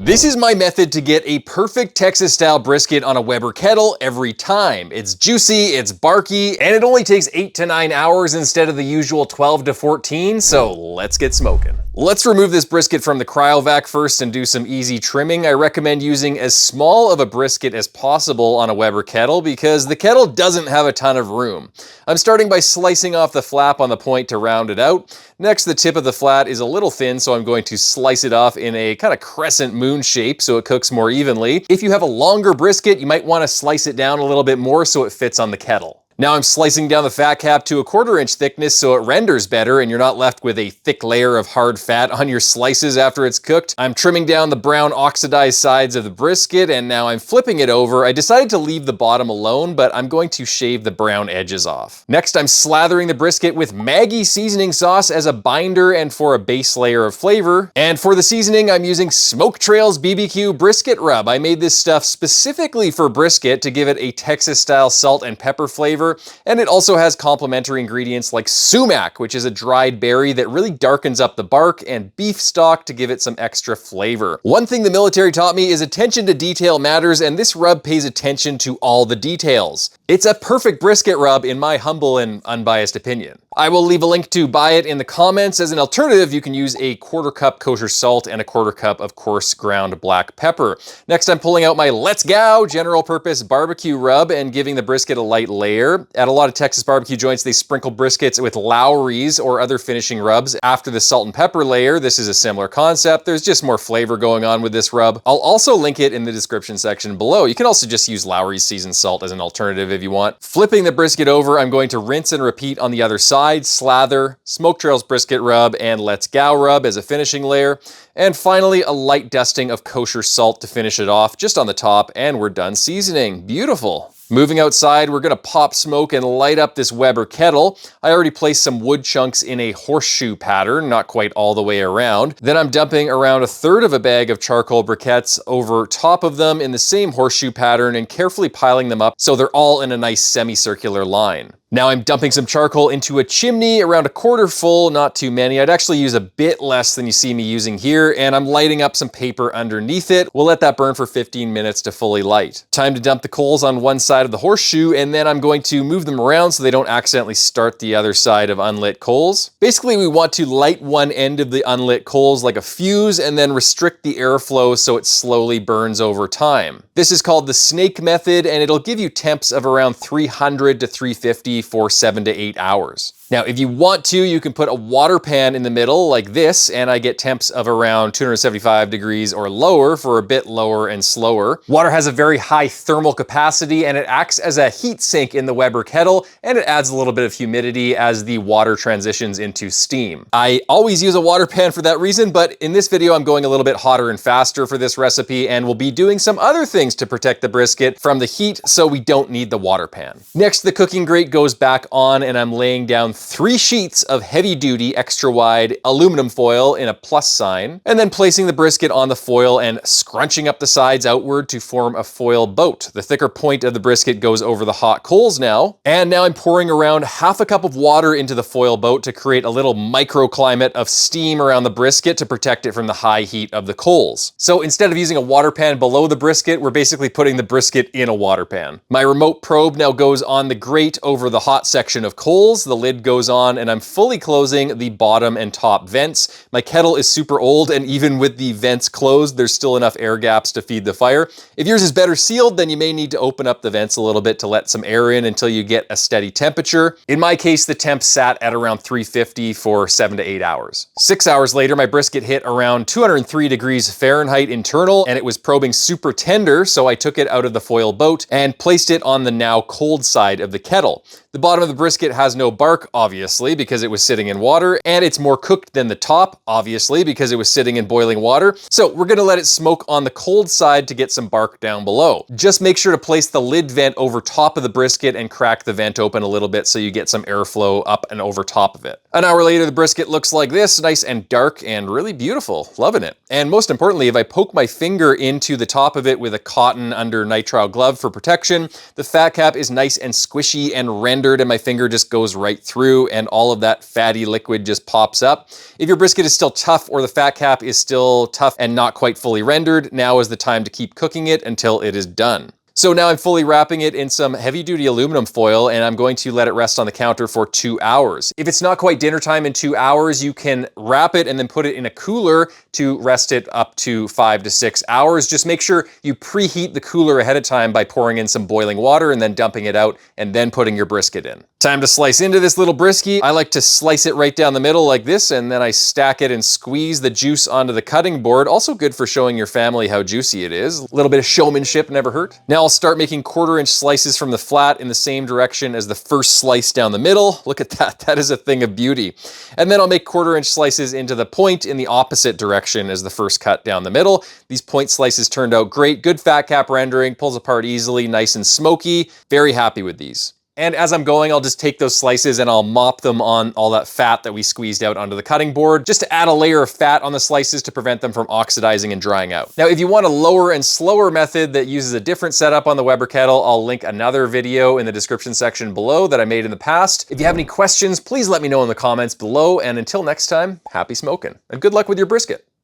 This is my method to get a perfect Texas-style brisket on a Weber kettle every time. It's juicy, it's barky, and it only takes 8 to 9 hours instead of the usual 12 to 14, so let's get smoking. Let's remove this brisket from the cryovac first and do some easy trimming. I recommend using as small of a brisket as possible on a Weber kettle because the kettle doesn't have a ton of room. I'm starting by slicing off the flap on the point to round it out. Next, the tip of the flat is a little thin, so I'm going to slice it off in a kind of crescent moon shape so it cooks more evenly. If you have a longer brisket, you might want to slice it down a little bit more so it fits on the kettle. Now I'm slicing down the fat cap to a 1/4 inch thickness so it renders better and you're not left with a thick layer of hard fat on your slices after it's cooked. I'm trimming down the brown oxidized sides of the brisket and now I'm flipping it over. I decided to leave the bottom alone, but I'm going to shave the brown edges off. Next, I'm slathering the brisket with Maggi seasoning sauce as a binder and for a base layer of flavor. And for the seasoning, I'm using Smoke Trails BBQ brisket rub. I made this stuff specifically for brisket to give it a Texas-style salt and pepper flavor. And it also has complementary ingredients like sumac, which is a dried berry that really darkens up the bark, and beef stock to give it some extra flavor. One thing the military taught me is attention to detail matters, and this rub pays attention to all the details. It's a perfect brisket rub in my humble and unbiased opinion. I will leave a link to buy it in the comments. As an alternative, you can use a 1/4 cup kosher salt and a 1/4 cup of coarse ground black pepper. Next, I'm pulling out my Let's Go general purpose barbecue rub and giving the brisket a light layer. At a lot of Texas barbecue joints, they sprinkle briskets with Lowry's or other finishing rubs after the salt and pepper layer. This is a similar concept. There's just more flavor going on with this rub. I'll also link it in the description section below. You can also just use Lowry's seasoned salt as an alternative if you want. Flipping the brisket over, I'm going to rinse and repeat on the other side. Slather, Smoke Trails brisket rub, and Let's Go rub as a finishing layer. And finally, a light dusting of kosher salt to finish it off just on the top, and we're done seasoning. Beautiful. Moving outside, we're gonna pop smoke and light up this Weber kettle. I already placed some wood chunks in a horseshoe pattern, not quite all the way around. Then I'm dumping around 1/3 of a bag of charcoal briquettes over top of them in the same horseshoe pattern and carefully piling them up so they're all in a nice semicircular line. Now I'm dumping some charcoal into a chimney around 1/4 full, not too many. I'd actually use a bit less than you see me using here, and I'm lighting up some paper underneath it. We'll let that burn for 15 minutes to fully light. Time to dump the coals on one side of the horseshoe, and then I'm going to move them around so they don't accidentally start the other side of unlit coals. Basically, we want to light one end of the unlit coals like a fuse and then restrict the airflow so it slowly burns over time. This is called the snake method, and it'll give you temps of around 300 to 350 for 7 to 8 hours. Now, if you want to, you can put a water pan in the middle like this, and I get temps of around 275 degrees or lower for a bit lower and slower. Water has a very high thermal capacity, and it acts as a heat sink in the Weber kettle, and it adds a little bit of humidity as the water transitions into steam. I always use a water pan for that reason, but in this video, I'm going a little bit hotter and faster for this recipe, and we'll be doing some other things to protect the brisket from the heat, so we don't need the water pan. Next, the cooking grate goes back on, and I'm laying down 3 sheets of heavy-duty, extra-wide aluminum foil in a plus sign, and then placing the brisket on the foil and scrunching up the sides outward to form a foil boat. The thicker point of the brisket goes over the hot coals now, and now I'm pouring around 1/2 cup of water into the foil boat to create a little microclimate of steam around the brisket to protect it from the high heat of the coals. So instead of using a water pan below the brisket, we're basically putting the brisket in a water pan. My remote probe now goes on the grate over the hot section of coals. The lid goes on, and I'm fully closing the bottom and top vents. My kettle is super old, and even with the vents closed, there's still enough air gaps to feed the fire. If yours is better sealed, then you may need to open up the vents a little bit to let some air in until you get a steady temperature. In my case, the temp sat at around 350 for 7 to 8 hours. 6 hours later, my brisket hit around 203 degrees Fahrenheit internal, and it was probing super tender, so I took it out of the foil boat and placed it on the now cold side of the kettle. The bottom of the brisket has no bark, obviously, because it was sitting in water, and it's more cooked than the top, obviously, because it was sitting in boiling water. So we're gonna let it smoke on the cold side to get some bark down below. Just make sure to place the lid vent over top of the brisket and crack the vent open a little bit so you get some airflow up and over top of it. An hour later, the brisket looks like this, nice and dark and really beautiful. Loving it. And most importantly, if I poke my finger into the top of it with a cotton under nitrile glove for protection, the fat cap is nice and squishy and rendered rendered and my finger just goes right through and all of that fatty liquid just pops up. If your brisket is still tough or the fat cap is still tough and not quite fully rendered, now is the time to keep cooking it until it is done. So now I'm fully wrapping it in some heavy-duty aluminum foil and I'm going to let it rest on the counter for 2 hours. If it's not quite dinner time in 2 hours, you can wrap it and then put it in a cooler to rest it up to 5 to 6 hours. Just make sure you preheat the cooler ahead of time by pouring in some boiling water and then dumping it out and then putting your brisket in. Time to slice into this little brisket. I like to slice it right down the middle like this, and then I stack it and squeeze the juice onto the cutting board. Also good for showing your family how juicy it is. A little bit of showmanship never hurt. Now I'll start making 1/4-inch slices from the flat in the same direction as the first slice down the middle. Look at that, that is a thing of beauty. And then I'll make 1/4-inch slices into the point in the opposite direction as the first cut down the middle. These point slices turned out great. Good fat cap rendering, pulls apart easily, nice and smoky. Very happy with these. And as I'm going, I'll just take those slices and I'll mop them on all that fat that we squeezed out onto the cutting board, just to add a layer of fat on the slices to prevent them from oxidizing and drying out. Now, if you want a lower and slower method that uses a different setup on the Weber kettle, I'll link another video in the description section below that I made in the past. If you have any questions, please let me know in the comments below. And until next time, happy smoking and good luck with your brisket.